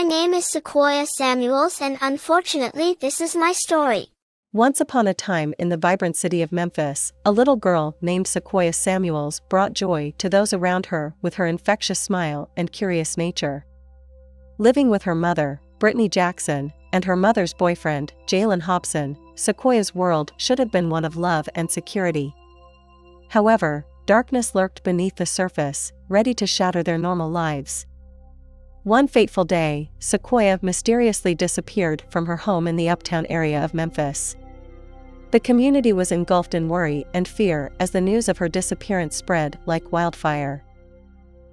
My name is Sequoia Samuels, and unfortunately this is my story. Once upon a time in the vibrant city of Memphis, a little girl named Sequoia Samuels brought joy to those around her with her infectious smile and curious nature. Living with her mother, Brittany Jackson, and her mother's boyfriend, Jalen Hobson, Sequoia's world should have been one of love and security. However, darkness lurked beneath the surface, ready to shatter their normal lives. One fateful day, Sequoia mysteriously disappeared from her home in the uptown area of Memphis. The community was engulfed in worry and fear as the news of her disappearance spread like wildfire.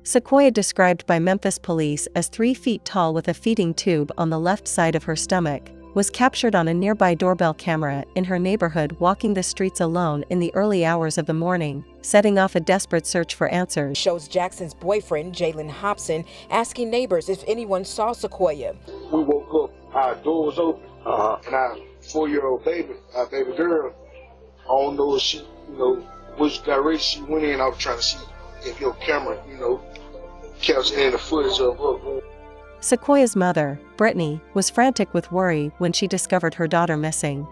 Sequoia, described by Memphis police as 3 feet tall with a feeding tube on the left side of her stomach, was captured on a nearby doorbell camera in her neighborhood walking the streets alone in the early hours of the morning, setting off a desperate search for answers. Shows Jackson's boyfriend, Jalen Hobson, asking neighbors if anyone saw Sequoia. We woke up, our door was open, and our 4-year-old baby, our baby girl, I don't know if she, which direction she went in. I was trying to see if your camera, captured any footage of her. Sequoia's mother, Brittany, was frantic with worry when she discovered her daughter missing.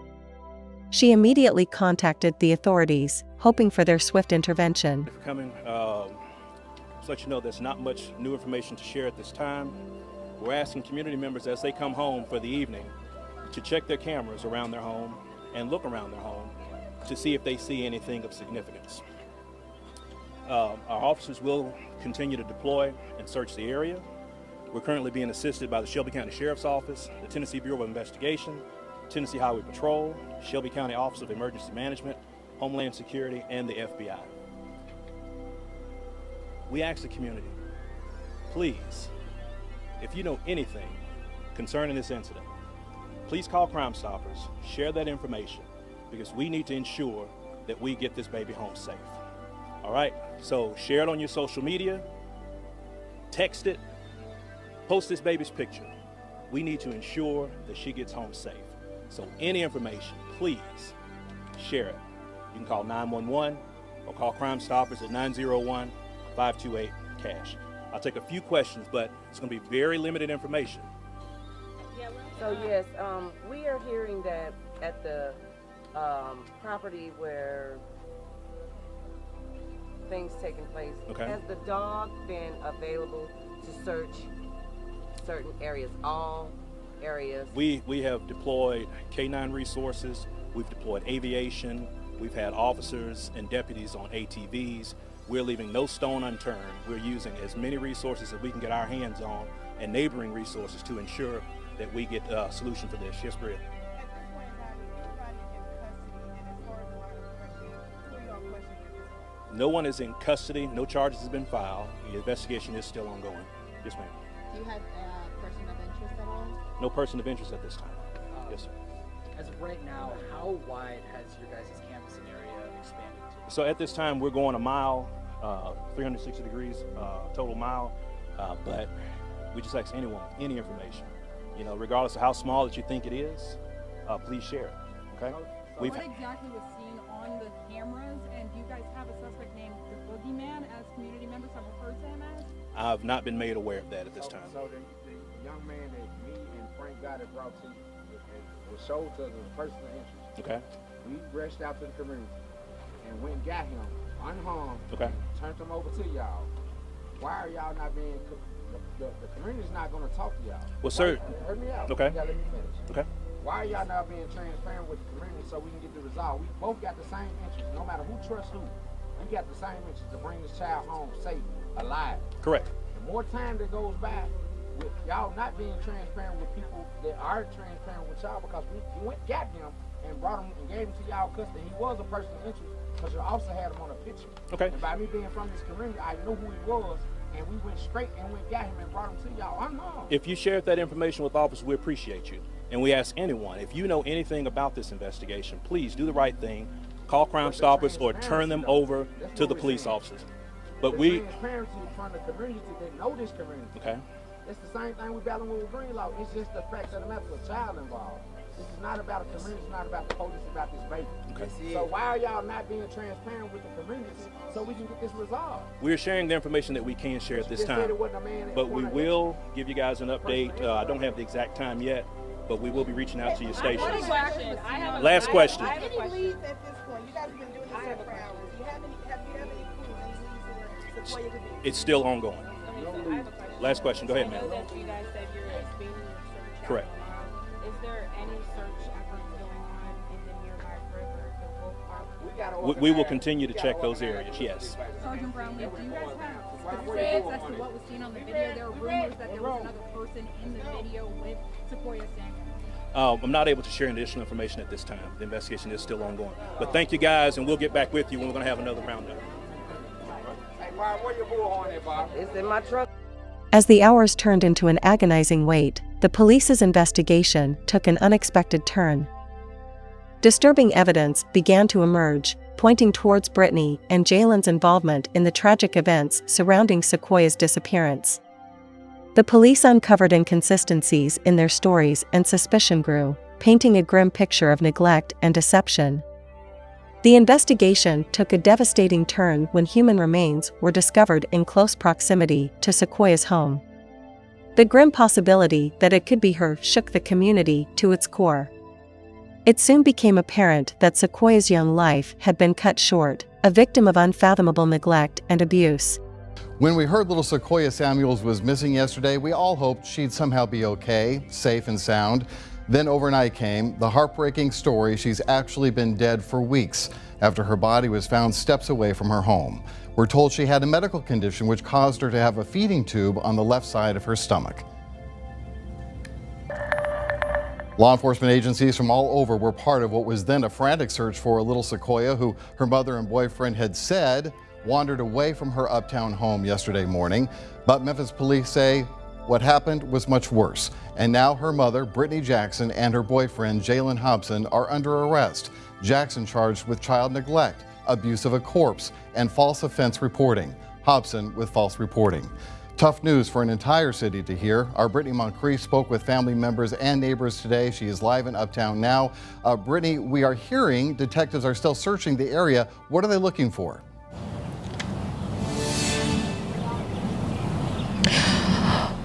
She immediately contacted the authorities, hoping for their swift intervention. For coming, just let you know there's not much new information to share at this time. We're asking community members as they come home for the evening to check their cameras around their home and look around their home to see if they see anything of significance. Our officers will continue to deploy and search the area. We're currently being assisted by the Shelby County Sheriff's Office, the Tennessee Bureau of Investigation, Tennessee Highway Patrol, Shelby County Office of Emergency Management, Homeland Security, and the FBI. We ask the community, please, if you know anything concerning this incident, please call Crime Stoppers, share that information, because we need to ensure that we get this baby home safe. All right, so share it on your social media, text it, post this baby's picture. We need to ensure that she gets home safe. So any information, please share it. You can call 911 or call Crime Stoppers at 901-528-CASH. I'll take a few questions, but it's going to be very limited information. So yes, we are hearing that at the property where things taking place, has the dog been available to search certain areas, all areas? We have deployed K-9 resources, we've deployed aviation, we've had officers and deputies on ATVs. We're leaving no stone unturned. We're using as many resources as we can get our hands on and neighboring resources to ensure that we get a solution for this. Yes, Bria. No one is in custody, no charges have been filed. The investigation is still ongoing. Yes, ma'am. Do you have a person of interest at all? No person of interest at this time. Yes, sir. As of right now, how wide has your guys' canvassing area expanded to? So at this time, we're going a mile, 360 degrees, total mile, but we just ask anyone, any information, regardless of how small that you think it is, please share it, okay? So what exactly was seen on the cameras, and do you guys have a suspect named the Boogeyman, as community members have referred to him as? I've not been made aware of that at this time. So the young man that me and Frank got it brought to you was showed to us as a person of interest. Okay. We rushed out to the community and went and got him unharmed. Okay. Turned him over to y'all. Why are y'all not being? The community's not going to talk to y'all. Well, sir. Hear me out. Okay. Let me finish. Okay. Why are y'all not being transparent with the community so we can get the result? We both got the same interest. No matter who trusts who, we got the same interest to bring this child home safe, alive. Correct. The more time that goes by, with y'all not being transparent with people that are transparent with y'all, because we went got him and brought him and gave him to y'all custody. He was a person of interest because you also had him on a picture. Okay. And by me being from this community, I knew who he was, and we went straight and went got him and brought him to y'all unharmed. If you shared that information with officers, we appreciate you. And we ask anyone, if you know anything about this investigation, please do the right thing, call Crime Stoppers or turn them over to the police officers. But the transparency from the community that know this community. Okay. It's the same thing we battling with Green Law. It's just the fact of the matter with a child involved. This is not about a community, it's not about the police, it's about this baby. Okay. So why are y'all not being transparent with the community so we can get this resolved? We're sharing the information that we can share at this time, but we will give you guys an update. I don't have the exact time yet, but we will be reaching out to your station. Last question. Any leads at this point? You guys have been doing this for hours. Do you have any clues, any leads where Sequoia could be? It's still ongoing. Last question. Go ahead, ma'am. I know that you guys said you're expanding your search. Correct. Is there any search efforts going on in the nearby river, the Wolf Park? We will continue to check those areas, yes. Sergeant Brownlee, do you guys have specifics as to what was seen on the video? There are rumors that there was another person in the video with Sequoia Samuels. I'm not able to share additional information at this time. The investigation is still ongoing. But thank you guys, and we'll get back with you when we're going to have another roundup. Hey, Bob, where your bullhorn at, Bob? It's in my truck. As the hours turned into an agonizing wait, the police's investigation took an unexpected turn. Disturbing evidence began to emerge, pointing towards Brittany and Jalen's involvement in the tragic events surrounding Sequoia's disappearance. The police uncovered inconsistencies in their stories and suspicion grew, painting a grim picture of neglect and deception. The investigation took a devastating turn when human remains were discovered in close proximity to Sequoia's home. The grim possibility that it could be her shook the community to its core. It soon became apparent that Sequoia's young life had been cut short, a victim of unfathomable neglect and abuse. When we heard little Sequoia Samuels was missing yesterday, we all hoped she'd somehow be okay, safe and sound. Then overnight came the heartbreaking story she's actually been dead for weeks after her body was found steps away from her home. We're told she had a medical condition which caused her to have a feeding tube on the left side of her stomach. Law enforcement agencies from all over were part of what was then a frantic search for a little Sequoia who her mother and boyfriend had said wandered away from her uptown home yesterday morning. But Memphis police say what happened was much worse. And now her mother, Brittany Jackson, and her boyfriend, Jalen Hobson, are under arrest. Jackson charged with child neglect, abuse of a corpse, and false offense reporting. Hobson with false reporting. Tough news for an entire city to hear. Our Brittany Moncrief spoke with family members and neighbors today. She is live in Uptown now. Brittany, we are hearing detectives are still searching the area. What are they looking for?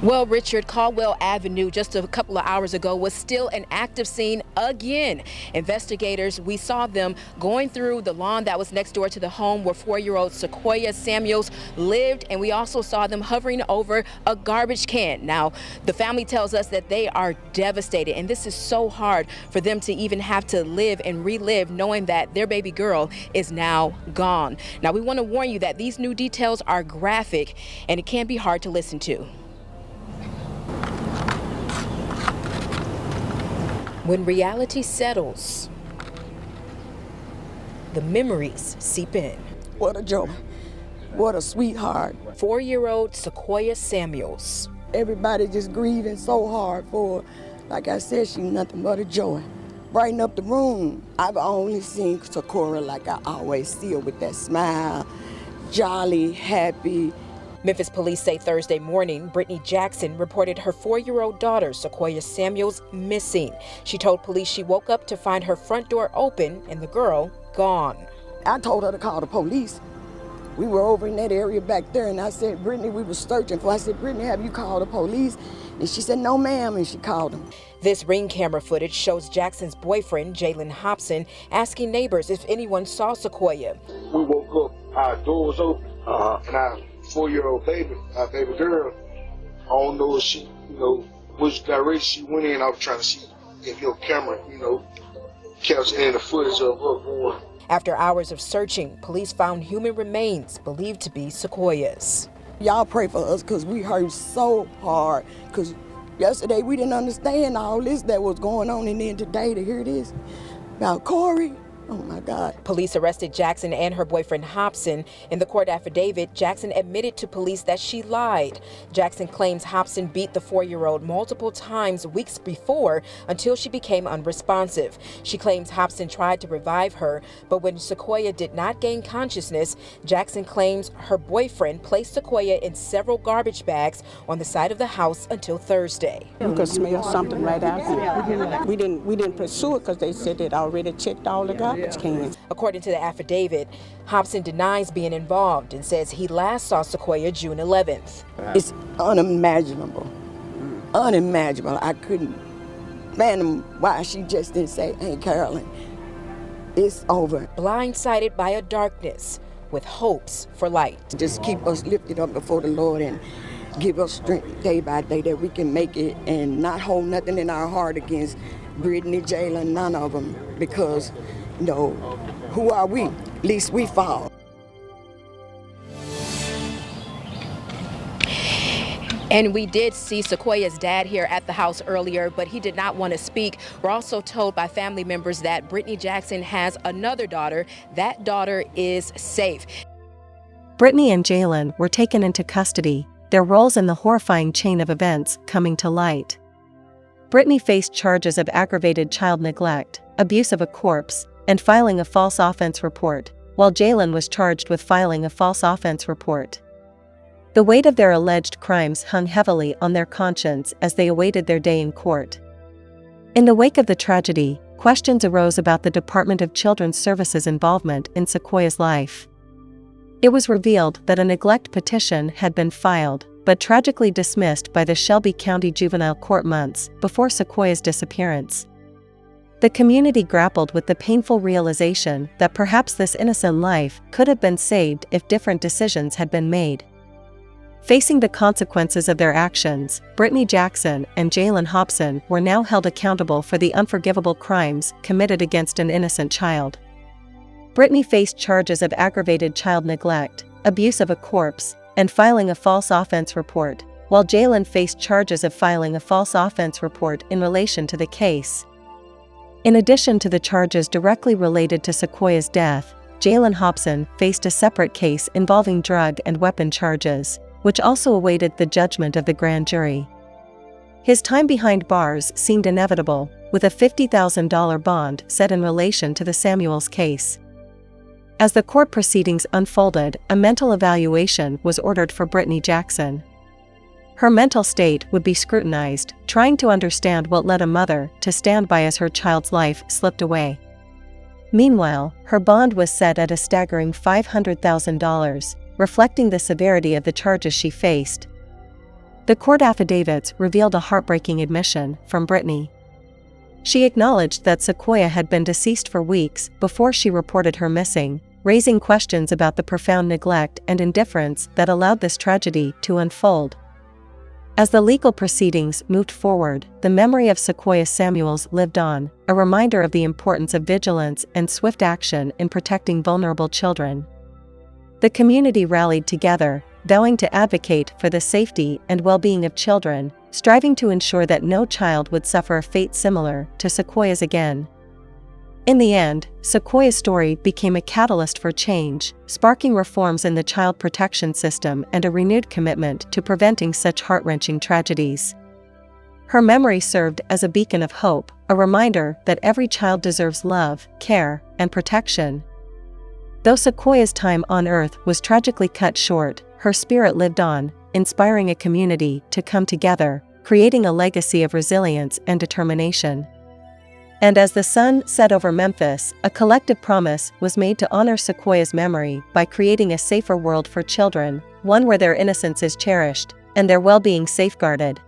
Well, Richard, Caldwell Avenue just a couple of hours ago was still an active scene again. Investigators, we saw them going through the lawn that was next door to the home where 4-year-old Sequoia Samuels lived, and we also saw them hovering over a garbage can. Now, the family tells us that they are devastated, and this is so hard for them to even have to live and relive knowing that their baby girl is now gone. Now, we want to warn you that these new details are graphic, and it can be hard to listen to. When reality settles, the memories seep in. What a joy. What a sweetheart. 4-year-old Sequoia Samuels. Everybody just grieving so hard for her. Like I said, she's nothing but a joy. Brighten up the room. I've only seen Sequoia like I always see her, with that smile, jolly, happy. Memphis police say Thursday morning, Brittany Jackson reported her 4-year-old daughter, Sequoia Samuels, missing. She told police she woke up to find her front door open and the girl gone. I told her to call the police. We were over in that area back there, and I said, Brittany, we were searching for. I said, Brittany, have you called the police? And she said, no, ma'am, and she called them. This Ring camera footage shows Jackson's boyfriend, Jalen Hobson, asking neighbors if anyone saw Sequoia. We woke up, our door was open, and our 4-year-old baby, our baby girl, I don't know if she, which direction she went in. I was trying to see if your camera, captured in the footage of her going. After hours of searching, police found human remains believed to be Sequoia's. Y'all pray for us, because we hurt so hard, because yesterday we didn't understand all this that was going on, and then today to hear this about Corey, Oh my God. Police arrested Jackson and her boyfriend Hobson. In the court affidavit, Jackson admitted to police that she lied. Jackson claims Hobson beat the 4-year-old multiple times weeks before until she became unresponsive. She claims Hobson tried to revive her, but when Sequoia did not gain consciousness, Jackson claims her boyfriend placed Sequoia in several garbage bags on the side of the house until Thursday. You could smell something right out here. We didn't pursue it because they said they'd already checked all the garbage cans. According to the affidavit, Hobson denies being involved and says he last saw Sequoia June 11th. It's unimaginable. Unimaginable. I couldn't fathom why she just didn't say, "Hey, Carolyn, it's over." Blindsided by a darkness with hopes for light. Just keep us lifted up before the Lord and give us strength day by day that we can make it and not hold nothing in our heart against Brittany, Jalen, none of them, because, you know, who are we? At least we fall. And we did see Sequoia's dad here at the house earlier, but he did not want to speak. We're also told by family members that Brittany Jackson has another daughter. That daughter is safe. Brittany and Jalen were taken into custody, their roles in the horrifying chain of events coming to light. Brittany faced charges of aggravated child neglect, abuse of a corpse, and filing a false offense report, while Jalen was charged with filing a false offense report. The weight of their alleged crimes hung heavily on their conscience as they awaited their day in court. In the wake of the tragedy, questions arose about the Department of Children's Services' involvement in Sequoia's life. It was revealed that a neglect petition had been filed, but tragically dismissed by the Shelby County Juvenile Court months before Sequoia's disappearance. The community grappled with the painful realization that perhaps this innocent life could have been saved if different decisions had been made. Facing the consequences of their actions, Brittany Jackson and Jalen Hobson were now held accountable for the unforgivable crimes committed against an innocent child. Brittany faced charges of aggravated child neglect, abuse of a corpse, and filing a false offense report, while Jalen faced charges of filing a false offense report in relation to the case. In addition to the charges directly related to Sequoia's death, Jalen Hobson faced a separate case involving drug and weapon charges, which also awaited the judgment of the grand jury. His time behind bars seemed inevitable, with a $50,000 bond set in relation to the Samuels case. As the court proceedings unfolded, a mental evaluation was ordered for Brittany Jackson. Her mental state would be scrutinized, trying to understand what led a mother to stand by as her child's life slipped away. Meanwhile, her bond was set at a staggering $500,000, reflecting the severity of the charges she faced. The court affidavits revealed a heartbreaking admission from Brittany. She acknowledged that Sequoia had been deceased for weeks before she reported her missing, raising questions about the profound neglect and indifference that allowed this tragedy to unfold. As the legal proceedings moved forward, the memory of Sequoia Samuels lived on, a reminder of the importance of vigilance and swift action in protecting vulnerable children. The community rallied together, vowing to advocate for the safety and well-being of children, striving to ensure that no child would suffer a fate similar to Sequoia's again. In the end, Sequoia's story became a catalyst for change, sparking reforms in the child protection system and a renewed commitment to preventing such heart-wrenching tragedies. Her memory served as a beacon of hope, a reminder that every child deserves love, care, and protection. Though Sequoia's time on Earth was tragically cut short, her spirit lived on, inspiring a community to come together, creating a legacy of resilience and determination. And as the sun set over Memphis, a collective promise was made to honor Sequoia's memory by creating a safer world for children, one where their innocence is cherished and their well-being safeguarded.